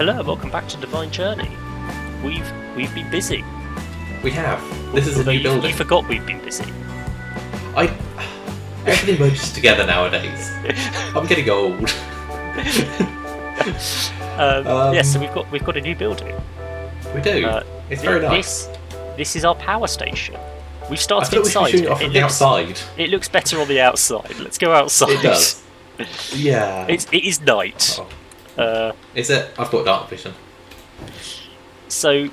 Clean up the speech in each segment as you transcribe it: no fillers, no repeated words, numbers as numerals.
Hello and welcome back to Divine Journey. We've been busy. We have. This is a new building. You forgot we've been busy. Everything merges together nowadays. I'm getting old. So we've got a new building. We do. It's very nice. This is our power station. We've started I thought inside. We should shoot it off from the outside. It looks better on the outside. Let's go outside. It does. Yeah. It is night. Oh. Is it? I've got dark vision. So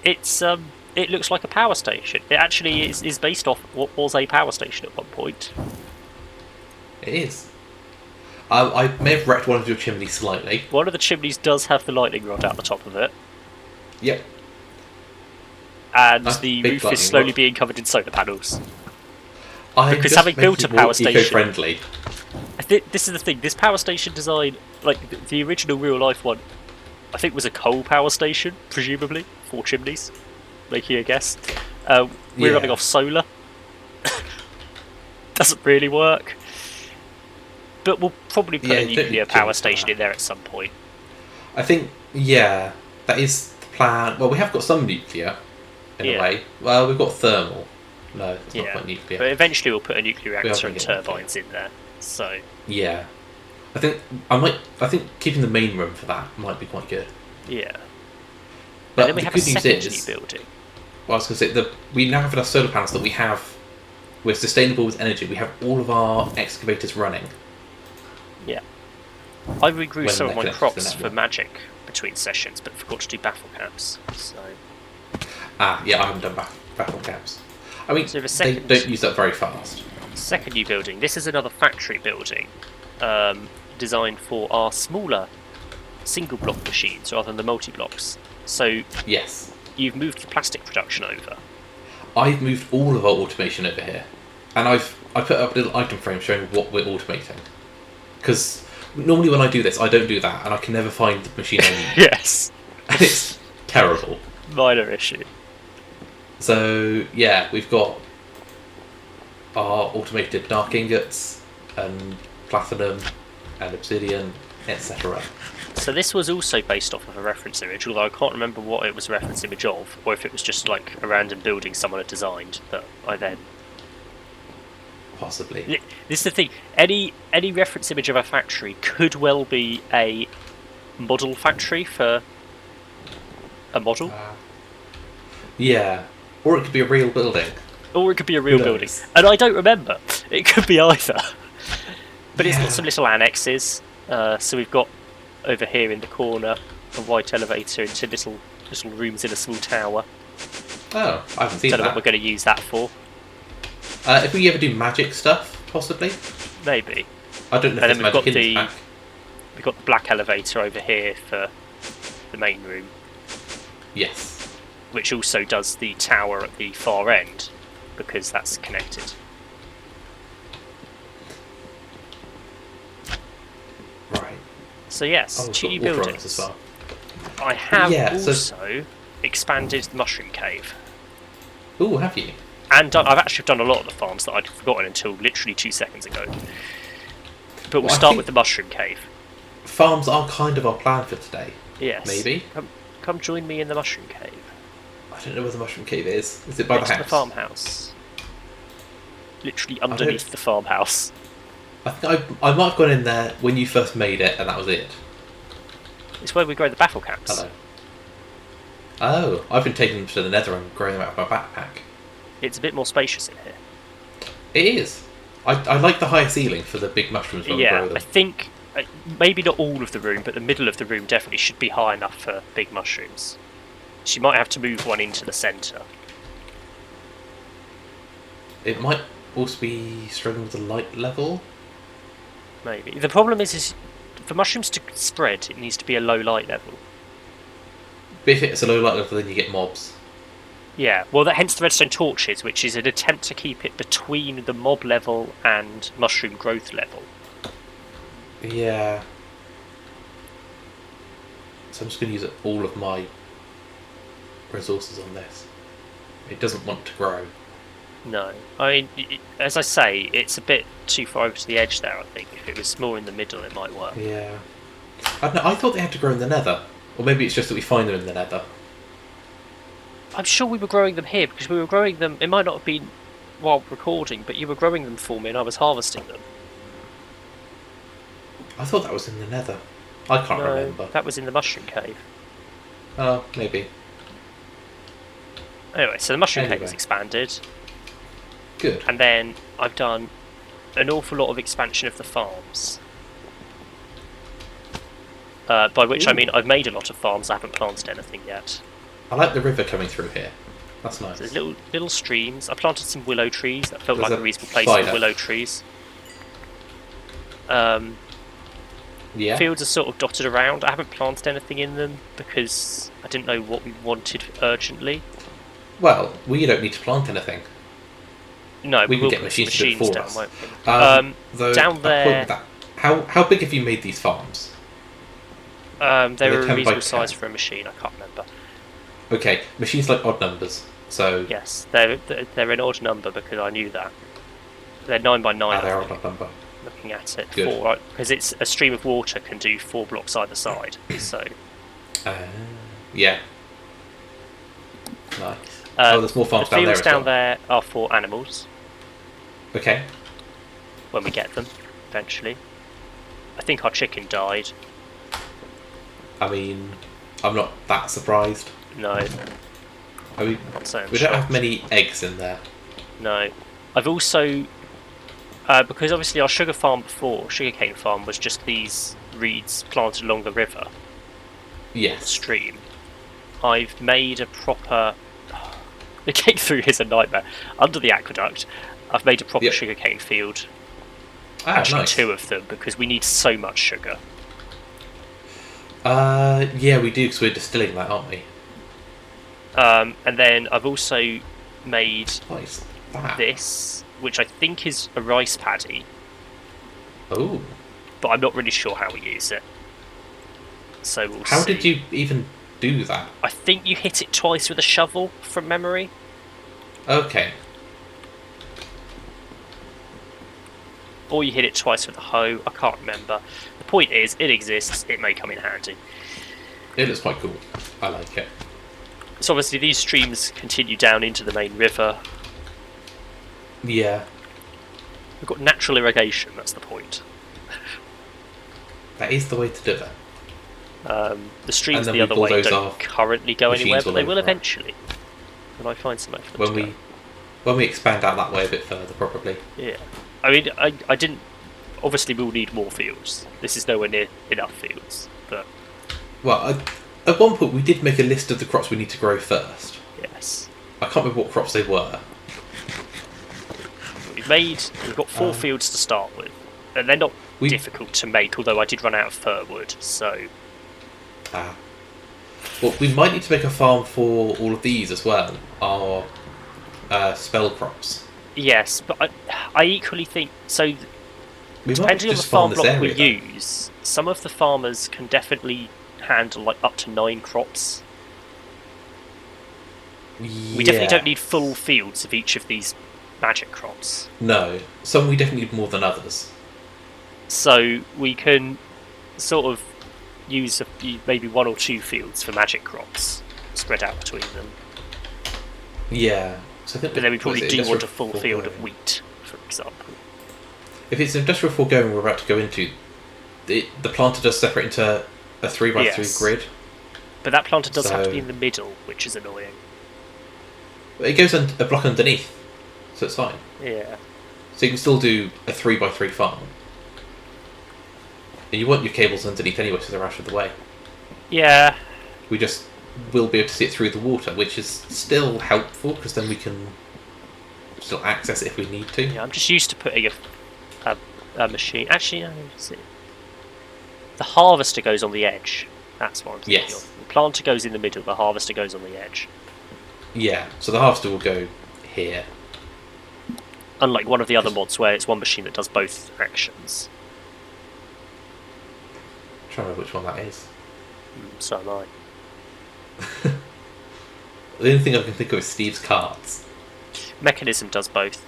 it looks like a power station. It actually is based off what was a power station at one point. It is. I may have wrecked one of your chimneys slightly. One of the chimneys does have the lightning rod out the top of it. Yep. And the roof is slowly being covered in solar panels. Because having built a power station, eco-friendly. This is the thing. This power station design, like the original real life one, I think was a coal power station, presumably 4 chimneys. Making a guess. We're running off solar. Doesn't really work. But we'll probably put a nuclear power station in there at some point. I think, that is the plan. Well, we have got some nuclear, in a way. Well, we've got thermal. No, it's not quite nuclear. But eventually we'll put a nuclear reactor and turbines in there. So yeah, I think keeping the main room for that might be quite good. Yeah. But and then we have a second new building. Well, I was going to say we now have enough solar panels that we're sustainable with energy. We have all of our excavators running. Yeah. I regrew some of my crops for magic between sessions, but forgot to do baffle caps. So. I haven't done baffle caps. I mean, so they don't use that very fast. Second new building. This is another factory building, designed for our smaller single block machines rather than the multi blocks. So yes, you've moved the plastic production over. I've moved all of our automation over here, and I put up a little item frame showing what we're automating. Because normally when I do this, I don't do that, and I can never find the machine I need. Yes, and it's terrible. Minor issue. So we've got our automated dark ingots and platinum and obsidian, etc. So this was also based off of a reference image, although I can't remember what it was a reference image of, or if it was just like a random building someone had designed that I then... Possibly. This is the thing, any reference image of a factory could well be a model factory for a model. Or it could be a real building. Or it could be a real building. And I don't remember. It could be either. But it's got some little annexes. So we've got over here in the corner a white elevator into little rooms in a small tower. Oh, I haven't seen that. Don't know what we're going to use that for. If we ever do magic stuff, possibly. Maybe. I don't know if there's magic in the back. We've got the black elevator over here for the main room. Yes. Which also does the tower at the far end, because that's connected. Right. So yes, 2 new buildings. As well. I have also expanded the mushroom cave. Ooh, have you? And I've actually done a lot of the farms that I'd forgotten until literally 2 seconds ago. But we'll start with the mushroom cave. Farms are kind of our plan for today. Yes. Maybe. Come join me in the mushroom cave. I don't know where the mushroom cave is. Is it by the house? Next to the farmhouse. Literally underneath the farmhouse. I think I might have gone in there when you first made it, and that was it. It's where we grow the baffle caps. Hello. Oh, I've been taking them to the nether and growing them out of my backpack. It's a bit more spacious in here. It is. I like the higher ceiling for the big mushrooms when we grow them. I think maybe not all of the room, but the middle of the room definitely should be high enough for big mushrooms. She might have to move one into the centre. It might also be struggling with the light level. Maybe. The problem is for mushrooms to spread, it needs to be a low light level. But if it's a low light level, then you get mobs. Yeah, well, hence the redstone torches, which is an attempt to keep it between the mob level and mushroom growth level. Yeah. So I'm just going to use all of my resources on this. It doesn't want to grow. No. I mean, as I say, it's a bit too far over to the edge there, I think. If it was more in the middle, it might work. Yeah. I don't know, I thought they had to grow in the nether. Or maybe it's just that we find them in the nether. I'm sure we were growing them here because we were growing them. It might not have been while recording, but you were growing them for me and I was harvesting them. I thought that was in the nether. I can't remember. That was in the mushroom cave. Oh, maybe. Anyway, so the mushroom cave was expanded. Good. And then I've done an awful lot of expansion of the farms. By which I mean I've made a lot of farms, I haven't planted anything yet. I like the river coming through here. That's nice. So there's little streams. I planted some willow trees. That felt There's like a reasonable place spider. for willow trees. Yeah. Fields are sort of dotted around. I haven't planted anything in them because I didn't know what we wanted urgently. Well, we don't need to plant anything. No, We will can get put machines to do it for down, us. won't we? Though, down there. How big have you made these farms? They Are were they a 10 by reasonable 10? size for a machine. I can't remember. Okay, machines like odd numbers. So Yes, they're an odd number because I knew that. They're 9 by 9. they're I odd think, number. looking at it, Good. because it's a stream of water can do 4 blocks either side. So Yeah. Nice. There's more farms the down there. fields down there are for animals Okay. when we get them eventually. I think our chicken died. I mean, I'm not that surprised. No, I mean, not saying we don't have shocked. many eggs in there. No, I've also because obviously our sugarcane farm was just these reeds planted along the river Yes. stream. I've made a proper. The getting through is a nightmare. Under the aqueduct, I've made a proper Yep. sugarcane field. Ah, Actually, nice. 2 of them because we need so much sugar. Yeah, we do because we're distilling that, aren't we? And then I've also made What is that? this, which I think is a rice paddy, Oh. but I'm not really sure how we use it. So we'll see. How did you even do that? I think you hit it twice with a shovel from memory. Okay. Or you hit it twice with a hoe, I can't remember. The point is, it exists, it may come in handy. It looks quite cool. I like it. So obviously these streams continue down into the main river. Yeah. We've got natural irrigation, that's the point. That is the way to do it. The streams And then the we other way bulldoze don't our currently go anywhere, machines but all they will over it. eventually. When I find somewhere for them to go. When we expand out that way a bit further, probably. Yeah. I mean, I didn't... Obviously we'll need more fields. This is nowhere near enough fields, but... Well, at one point we did make a list of the crops we need to grow first. Yes. I can't remember what crops they were. We've got 4 fields to start with. And they're not difficult to make, although I did run out of fir wood, so... Well, we might need to make a farm for all of these as well. Our spell crops. Yes, but I equally think... So, We might depending on the just farm this block we area, though. use, some of the farmers can definitely handle like up to 9 crops. We definitely don't need full fields of each of these magic crops. No, some we definitely need more than others. So we can sort of use maybe 1 or 2 fields for magic crops, spread out between them. Yeah. So I think But then we probably do want a full industrial field of foregoing. wheat, for example. If it's industrial foregoing we're about to go into, the planter does separate into a 3x3 Yes. grid. But that planter does have to So- be in the middle, which is annoying. It goes a block underneath, so it's fine. Yeah. So you can still do a 3x3 farm. And you want your cables underneath anyway, so they're out of the way. Yeah. We just will be able to see it through the water, which is still helpful because then we can still access it if we need to. Yeah, I'm just used to putting a machine. Actually, no, see. The harvester goes on the edge. That's what I'm thinking Yes. of. The planter goes in the middle, the harvester goes on the edge. Yeah, so the harvester will go here. Unlike one of the other mods where it's one machine that does both actions. I'm trying to remember which one that is. So am I. The only thing I can think of is Steve's carts. Mechanism does both.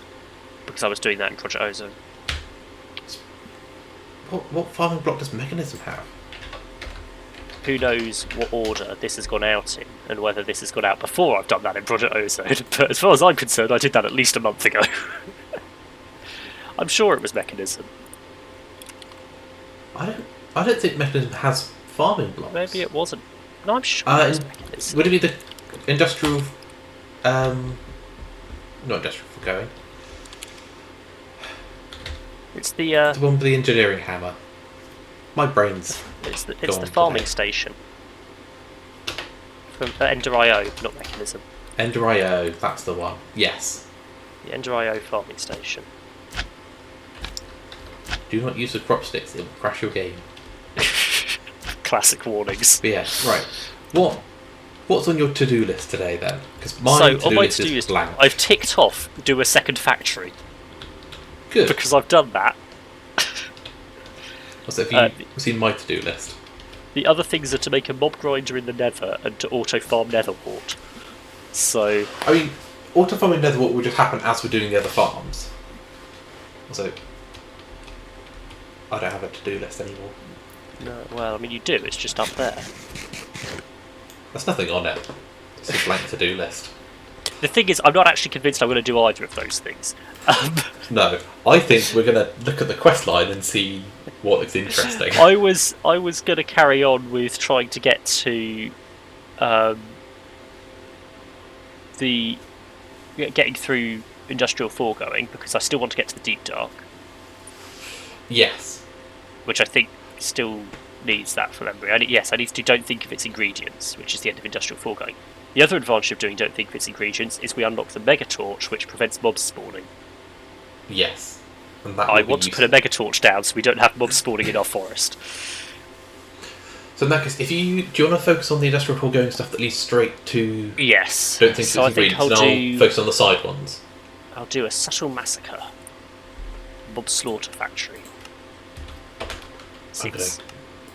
Because I was doing that in Project Ozone. What farming block does Mechanism have? who knows what order this has gone out in, and whether this has gone out before I've done that in Project Ozone. But as far as I'm concerned, I did that at least a month ago. I'm sure it was Mechanism. I don't think Mechanism has farming blocks. Maybe it wasn't. No, I'm sure it was Mechanism. Would it be the industrial... not industrial foregoing. It's the one with the engineering hammer. My brain's... It's the farming station. From Ender.io, not Mechanism. Ender.io, that's the one. Yes. The Ender.io farming station. Do not use the crop sticks, it will crash your game. Classic warnings. But yeah, right. What's on your to-do list today then? Because my to-do list is blank. I've ticked off do a second factory. Good. Because I've done that. So have you seen my to-do list? The other things are to make a mob grinder in the Nether and to auto-farm Netherwort. So... I mean, auto-farming Netherwort will just happen as we're doing the other farms. So... I don't have a to-do list anymore. No, well, I mean you do, it's just up there. There's nothing on it. It's a blank to-do list. The thing is, I'm not actually convinced I'm going to do either of those things. No, I think we're going to look at the quest line and see what looks interesting. I was going to carry on with trying to get to getting through Industrial Foregoing, because I still want to get to the Deep Dark. Yes. Which I think still needs that for memory. I need to do Don't Think of Its Ingredients, which is the end of Industrial Foregoing. The other advantage of doing Don't Think of Its Ingredients is we unlock the Mega Torch, which prevents mobs spawning. Yes. And that I want to put a Mega Torch down so we don't have mobs spawning in our forest. So in that case, do you want to focus on the Industrial Foregoing stuff that leads straight to... Yes. Don't Think of Its Ingredients, and I'll focus on the side ones? I'll do a Subtle Massacre. Mob Slaughter Factory. Seems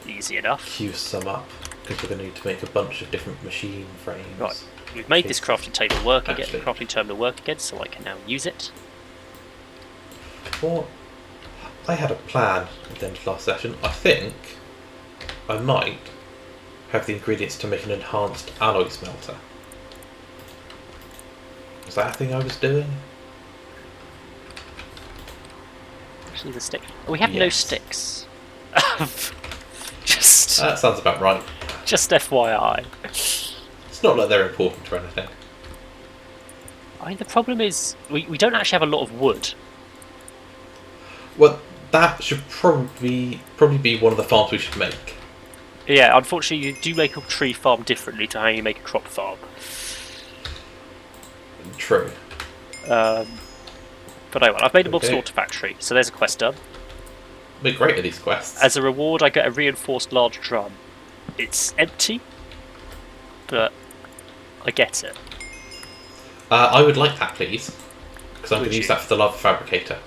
easy enough. Queue some up, because we're going to need to make a bunch of different machine frames. Right, we've made this crafting table work again, crafting terminal work again, so I can now use it. Well, I had a plan at the end of last session. I think I might have the ingredients to make an enhanced alloy smelter. Was that a thing I was doing? Actually, the stick. We have no sticks. Just that sounds about right. Just FYI. It's not like they're important or anything. I mean, the problem is we don't actually have a lot of wood. Well, that should probably be one of the farms we should make. Yeah, unfortunately, you do make a tree farm differently to how you make a crop farm. True. But anyway, I've made a mob slaughter factory, so there's a quest done. We're great at these quests. As a reward, I get a reinforced large drum. It's empty, but I get it. I would like that, please, because I'm going to use that for the lava fabricator.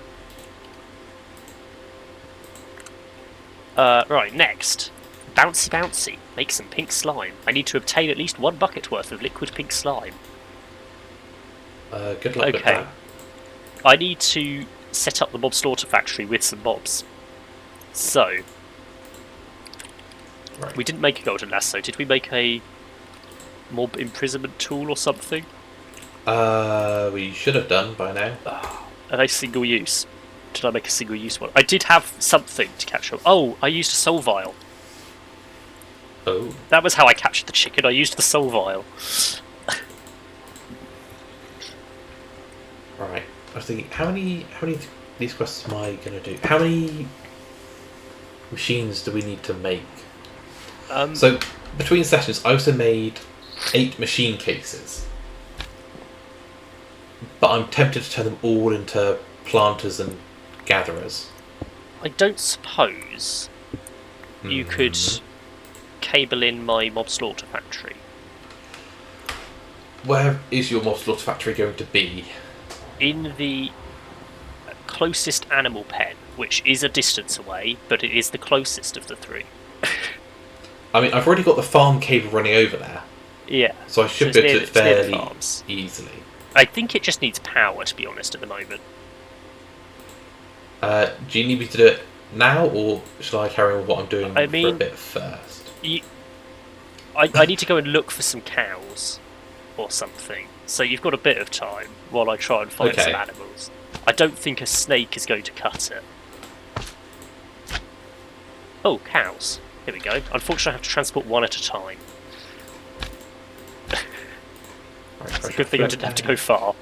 Right, next. Bouncy Bouncy. Make some pink slime. I need to obtain at least 1 bucket worth of liquid pink slime. Good luck with that. I need to set up the mob slaughter factory with some mobs. So, right. We didn't make a golden lasso. Did we make a mob imprisonment tool or something? We should have done by now. Are they single use? Did I make a single use one? I did have something to capture. Oh, I used a soul vial. Oh. That was how I captured the chicken. I used the soul vial. Right. I was thinking, how many of these quests am I going to do? How many machines do we need to make? So, between sessions, I also made 8 machine cases. But I'm tempted to turn them all into planters and gatherers. I don't suppose you could cable in my mob slaughter factory. Where is your mob slaughter factory going to be? In the closest animal pen, which is a distance away, but it is the closest of the 3. I mean, I've already got the farm cable running over there. Yeah. So I should be able to fairly easily. I think it just needs power, to be honest, at the moment. Do you need me to do it now, or shall I carry on with what I'm doing for a bit first? I need to go and look for some cows or something. So you've got a bit of time while I try and find some animals. I don't think a snake is going to cut it. Oh, cows. Here we go. Unfortunately, I have to transport one at a time. It's a good thing I didn't have to go far.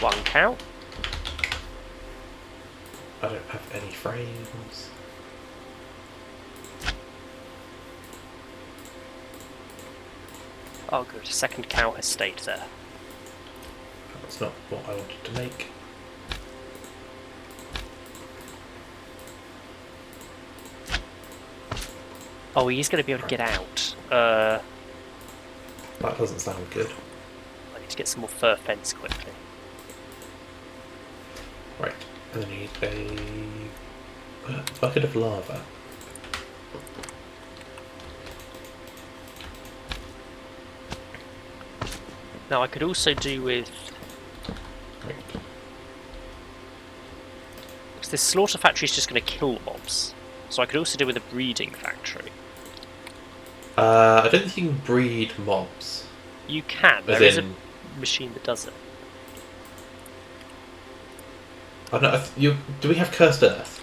One cow. I don't have any frames. Oh good, second cow has stayed there. That's not what I wanted to make. Oh, he's going to be able to get out. That doesn't sound good. I need to get some more fur fence quickly. Right, and then I need a bucket of lava. Now I could also do with... Right. Because this slaughter factory is just going to kill mobs. So I could also do with a breeding factory. I don't think you can breed mobs. You can. There is a machine that does it. I don't know. Do we have cursed earth?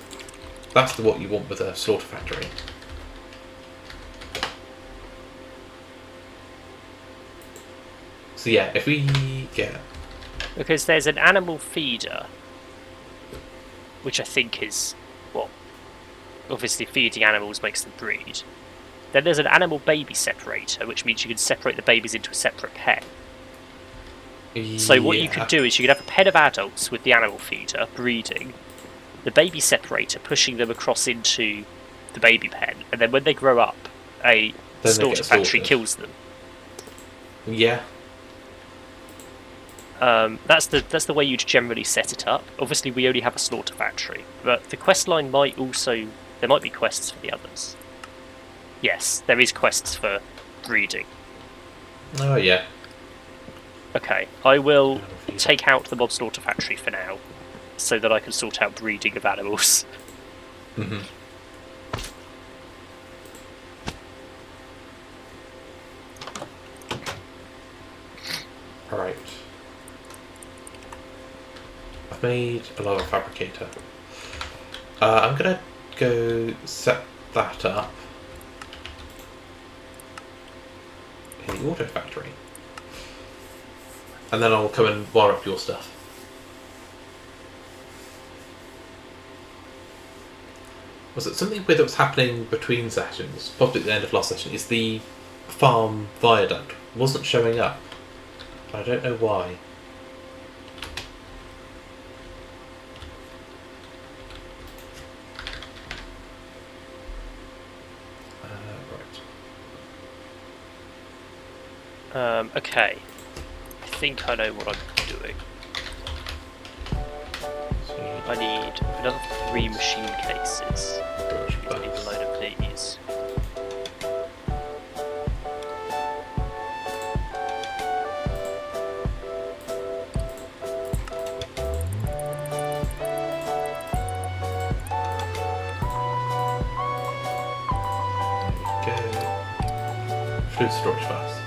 That's what you want with a slaughter factory. So yeah, if we get... Because there's an animal feeder, which I think is, well, obviously feeding animals makes them breed. Then there's an animal baby separator, which means you can separate the babies into a separate pen. So what you could do is you could have a pen of adults with the animal feeder, breeding, the baby separator pushing them across into the baby pen, and then when they grow up, a slaughter factory kills them. Yeah. That's the way you'd generally set it up. Obviously we only have a slaughter factory, but the quest line might also... There might be quests for the others. Yes, there is quests for breeding. Oh yeah. Okay, I will take out the mob slaughter factory for now, so that I can sort out breeding of animals. Mm-hmm. Alright. I've made a lava fabricator. I'm gonna go set that up in the auto factory. And then I'll come and wire up your stuff. Was it something weird that was happening between sessions, possibly at the end of last session, is the farm viaduct wasn't showing up. I don't know why. Okay. I think I know what I'm doing. I need another 3 machine cases. I need a load of these. There we go. Food storage first.